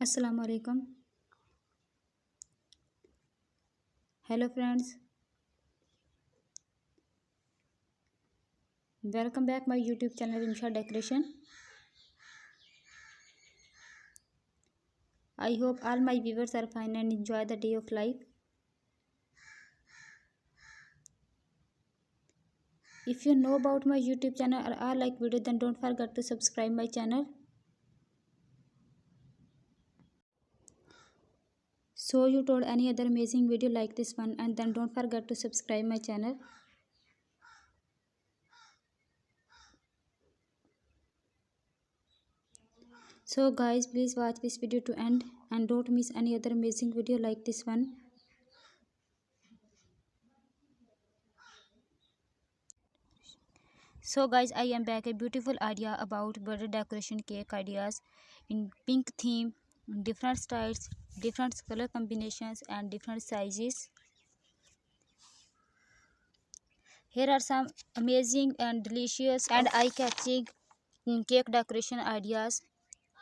Assalamu alaikum. Hello friends, welcome back my YouTube channel Insha Decoration. I hope all my viewers are fine and enjoy the day of life. If you know about my YouTube channel or are like video, then don't forget to subscribe my channel. So you told any other amazing video like this one, and then don't forget to subscribe my channel. So guys, please watch this video to end and don't miss any other amazing video like this one. So guys, I am back a beautiful idea about birthday decoration cake ideas in pink theme, different styles, different color combinations and different sizes. Here are some amazing and delicious and eye-catching cake decoration ideas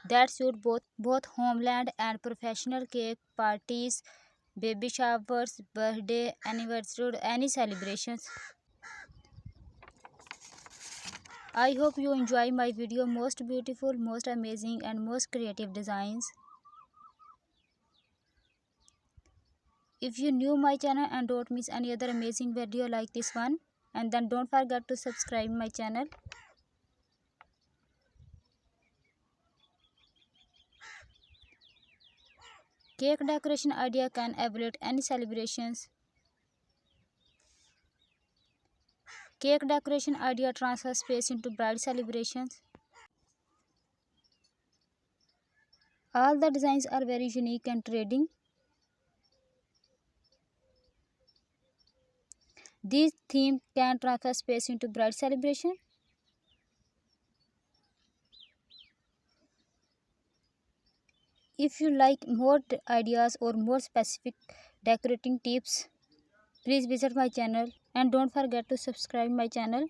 that suit both homeland and professional cake parties, baby showers, birthday, anniversary, any celebrations. I hope you enjoy my video. Most beautiful, most amazing and most creative designs. If you new my channel and don't miss any other amazing video like this one, and then don't forget to subscribe my channel. Cake decoration idea can evaluate any celebrations. Cake decoration idea transfer space into bride celebrations. All the designs are very unique and trading. This theme can transfer space into bride celebration. If you like more ideas or more specific decorating tips, please visit my channel and don't forget to subscribe my channel.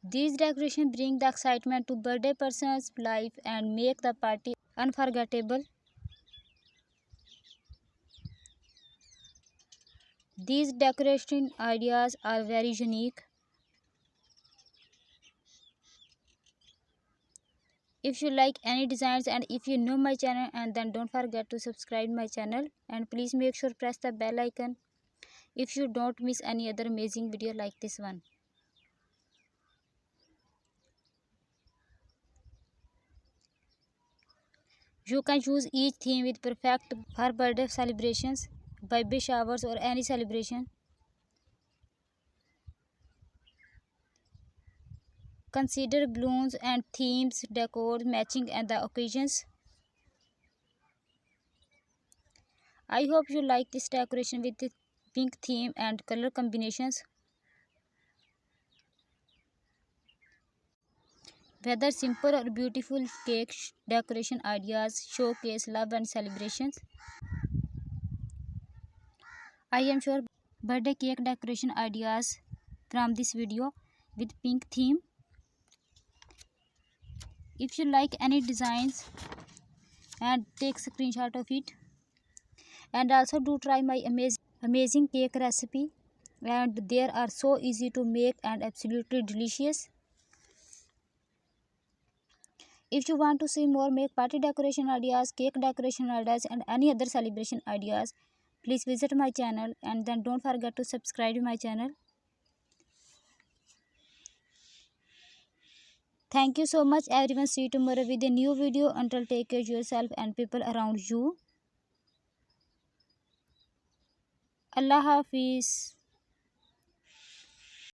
These decorations bring the excitement to birthday person's life and make the party unforgettable. These decoration ideas are very unique. If you like any designs and if you know my channel, and then don't forget to subscribe my channel and please make sure press the bell icon if you don't miss any other amazing video like this one. You can choose each theme with perfect for birthday celebrations, baby showers or any celebration. Consider balloons and themes, decor matching and the occasions. I hope you like this decoration with the pink theme and color combinations. Whether simple or beautiful cake decoration ideas showcase love and celebrations. I am sure birthday cake decoration ideas from this video with pink theme. If you like any designs and take screenshot of it, and also do try my amazing cake recipe, and they are so easy to make and absolutely delicious. If you want to see more make party decoration ideas, cake decoration ideas and any other celebration ideas, please visit my channel and then don't forget to subscribe to my channel. Thank you so much everyone. See you tomorrow with a new video. Until take care of yourself and people around you. Allah Hafiz.